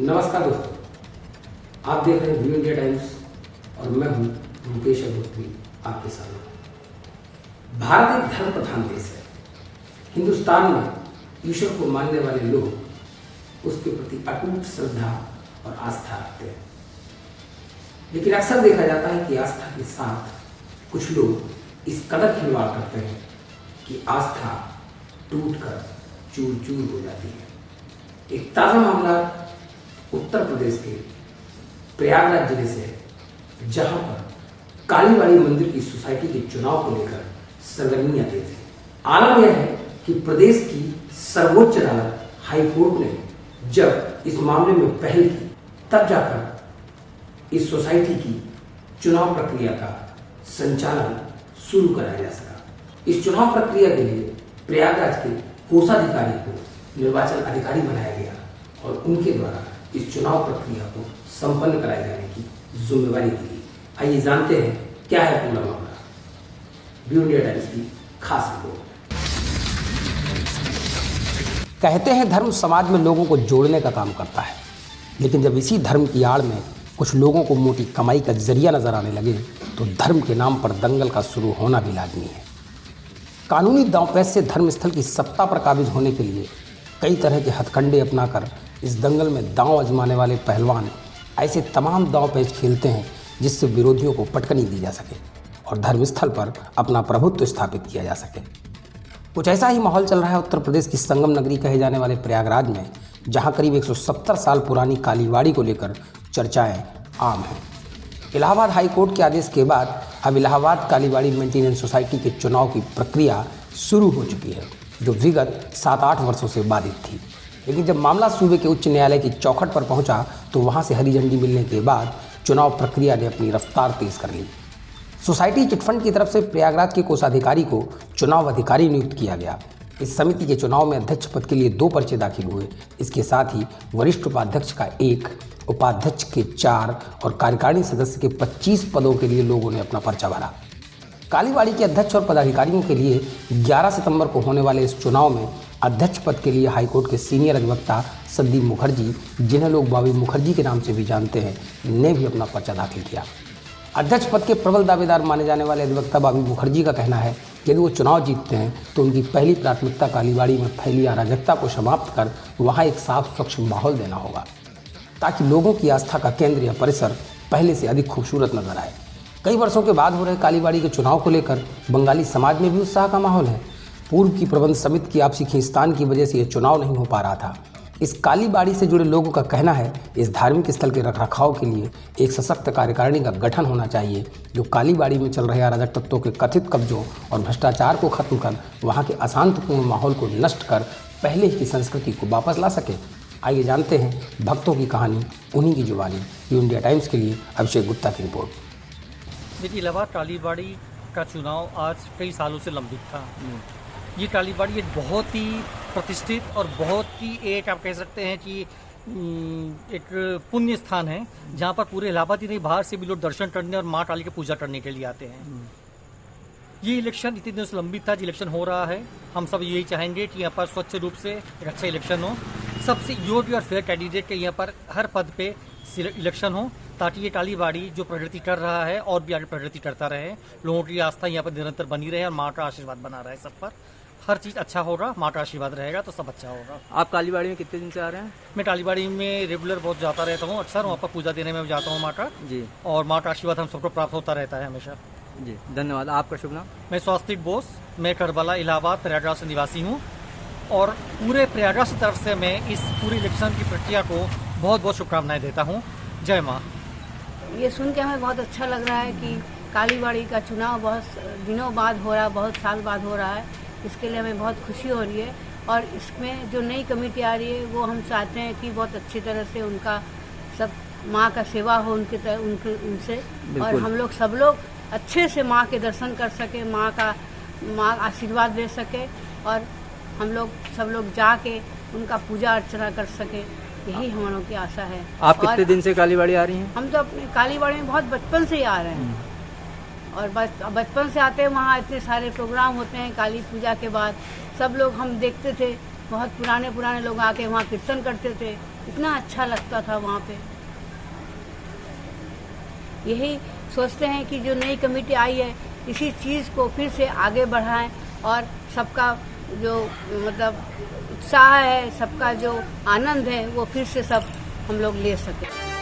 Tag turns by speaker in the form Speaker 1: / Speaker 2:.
Speaker 1: नमस्कार दोस्तों, आप देख रहे हैं व्यू इंडिया टाइम्स और मैं हूं मुकेश अग्रवाल आपके सामने। भारत एक धर्म प्रधान देश है। हिंदुस्तान में ईश्वर को मानने वाले लोग उसके प्रति अटूट श्रद्धा और आस्था रखते हैं, लेकिन अक्सर देखा जाता है कि आस्था के साथ कुछ लोग इस कदर खिलवाड़ करते हैं कि आस्था टूटकर चूर चूर हो जाती है। एक ताज़ा मामला उत्तर प्रदेश के प्रयागराज जिले से है, जहां पर कालीबाड़ी मंदिर की सोसाइटी के चुनाव को लेकर सरगर्मियां तेज है। आलम यह है कि प्रदेश की सर्वोच्च अदालत हाई कोर्ट ने जब इस मामले में पहल की, तब जाकर इस सोसाइटी की चुनाव प्रक्रिया का संचालन शुरू कराया जा सका। इस चुनाव प्रक्रिया के लिए प्रयागराज के कोषाधिकारी को निर्वाचन अधिकारी बनाया गया और उनके द्वारा इस चुनाव प्रक्रिया को संपन्न कराए जाने की जिम्मेवारी दी गई। आइए जानते हैं क्या है पूरा मामला। व्यू इंडिया टाइम्स की खास रिपोर्ट। कहते हैं धर्म समाज में लोगों को जोड़ने का काम करता है, लेकिन जब इसी धर्म की आड़ में कुछ लोगों को मोटी कमाई का जरिया नजर आने लगे तो धर्म के नाम पर दंगल का शुरू होना भी लाजमी है। कानूनी दांवपेच से धर्मस्थल की सत्ता पर काबिज होने के लिए कई तरह के हथकंडे अपनाकर इस दंगल में दांव आजमाने वाले पहलवान ऐसे तमाम दांवपेच खेलते हैं जिससे विरोधियों को पटकनी दी जा सके और धर्मस्थल पर अपना प्रभुत्व स्थापित किया जा सके। कुछ ऐसा ही माहौल चल रहा है उत्तर प्रदेश की संगम नगरी कहे जाने वाले प्रयागराज में, जहां करीब 170 साल पुरानी कालीबाड़ी को लेकर चर्चाएं आम हैं। इलाहाबाद हाई कोर्ट के आदेश के बाद अब इलाहाबाद कालीबाड़ी मेंटेनेंस सोसाइटी के चुनाव की प्रक्रिया शुरू हो चुकी है, जो विगत 7-8 वर्षों से बाधित थी। लेकिन जब मामला सूबे के उच्च न्यायालय की चौखट पर पहुंचा तो वहां से हरी झंडी मिलने के बाद चुनाव प्रक्रिया ने अपनी रफ्तार तेज कर ली। सोसाइटी चिटफंड की तरफ से प्रयागराज के कोषाधिकारी को चुनाव अधिकारी नियुक्त किया गया। इस समिति के चुनाव में अध्यक्ष पद के लिए 2 पर्चे दाखिल हुए। इसके साथ ही वरिष्ठ उपाध्यक्ष का 1, उपाध्यक्ष के 4 और कार्यकारिणी सदस्य के 25 पदों के लिए लोगों ने अपना पर्चा भरा। कालीबाड़ी के अध्यक्ष और पदाधिकारियों के लिए 11 सितंबर को होने वाले इस चुनाव में अध्यक्ष पद के लिए हाईकोर्ट के सीनियर अधिवक्ता संदीप मुखर्जी, जिन्हें लोग बॉबी मुखर्जी के नाम से भी जानते हैं, ने भी अपना पर्चा दाखिल किया। अध्यक्ष पद के प्रबल दावेदार माने जाने वाले अधिवक्ता बॉबी मुखर्जी का कहना है कि यदि वो चुनाव जीतते हैं तो उनकी पहली प्राथमिकता कालीबाड़ी में फैली अराजकता को समाप्त कर वहाँ एक साफ स्वच्छ माहौल देना होगा, ताकि लोगों की आस्था का केंद्र या परिसर पहले से अधिक खूबसूरत नजर आए। कई वर्षों के बाद हो रहे कालीबाड़ी के चुनाव को लेकर बंगाली समाज में भी उत्साह का माहौल है। पूर्व की प्रबंध समिति की आपसी खींचतान की वजह से यह चुनाव नहीं हो पा रहा था। इस कालीबाड़ी से जुड़े लोगों का कहना है इस धार्मिक स्थल के रखरखाव के लिए एक सशक्त कार्यकारिणी का गठन होना चाहिए, जो कालीबाड़ी में चल रहे अराजक तत्वों के कथित कब्जों और भ्रष्टाचार को खत्म कर वहाँ के अशांतिपूर्ण माहौल को नष्ट कर पहले की संस्कृति को वापस ला सके। आइए जानते हैं भक्तों की कहानी, उन्हीं की जुबानी। व्यू इंडिया टाइम्स के लिए अभिषेक गुप्ता की रिपोर्ट।
Speaker 2: देखिए, इलाहाबाद कालीबाड़ी का चुनाव आज कई सालों से लंबित था। ये कालीबाड़ी एक बहुत ही प्रतिष्ठित और बहुत ही एक आप कह सकते हैं कि एक पुण्य स्थान है, जहाँ पर पूरे इलाहाबाद ही नहीं, बाहर से भी लोग दर्शन करने और माँ काली की पूजा करने के लिए आते हैं। ये इलेक्शन इतने दिनों से लंबित था, इलेक्शन हो रहा है। हम सब यही चाहेंगे कि यहाँ पर स्वच्छ रूप से एक अच्छा इलेक्शन हो, सबसे योग्य और फेयर कैंडिडेट के यहाँ पर हर पद पे इलेक्शन हो, ताकि ये कालीबाड़ी जो प्रगति कर रहा है और भी आगे प्रगति करता रहे, लोगों की आस्था यहाँ पर निरंतर बनी रहे और माँ का आशीर्वाद बना रहे। सब पर हर चीज़ अच्छा होगा, माँ का आशीर्वाद रहेगा तो सब अच्छा होगा।
Speaker 3: आप कालीबाड़ी में कितने दिन से आ रहे हैं?
Speaker 2: मैं कालीबाड़ी में रेगुलर बहुत जाता रहता हूँ, अक्सर वहाँ पर पूजा देने में जाता हूँ माँ का जी, और माँ का आशीर्वाद हम सबको प्राप्त होता रहता है हमेशा
Speaker 3: जी। धन्यवाद। आपका शुभ नाम?
Speaker 2: मैं स्वास्तिक बोस, मैं करबला इलाहाबाद प्रयागराज से निवासी हूँ और पूरे प्रयागराज की तरफ से मैं इस पूरी इलेक्शन की प्रक्रिया को बहुत बहुत शुभकामनाएं देता हूँ। जय माँ।
Speaker 4: ये सुन के हमें बहुत अच्छा लग रहा है कि कालीबाड़ी का चुनाव बहुत दिनों बाद हो रहा है, बहुत साल बाद हो रहा है। इसके लिए हमें बहुत खुशी हो रही है और इसमें जो नई कमेटी आ रही है वो हम चाहते हैं कि बहुत अच्छी तरह से उनका सब माँ का सेवा हो उनसे, और हम लोग सब लोग अच्छे से माँ के दर्शन कर सके, माँ आशीर्वाद दे सके और हम लोग सब लोग जाके उनका पूजा अर्चना कर सके। यही हम लोगों की आशा है।
Speaker 3: आप कितने दिन से कालीबाड़ी आ रही हैं?
Speaker 4: हम तो अपने कालीबाड़ी में बहुत बचपन से ही आ रहे हैं और बचपन से आते हैं। वहाँ इतने सारे प्रोग्राम होते हैं काली पूजा के बाद, सब लोग हम देखते थे, बहुत पुराने लोग आके वहाँ कीर्तन करते थे, इतना अच्छा लगता था वहाँ पे। यही सोचते हैं कि जो नई कमेटी आई है इसी चीज़ को फिर से आगे बढ़ाएं और सबका जो मतलब उत्साह है, सबका जो आनंद है वो फिर से सब हम लोग ले सकें।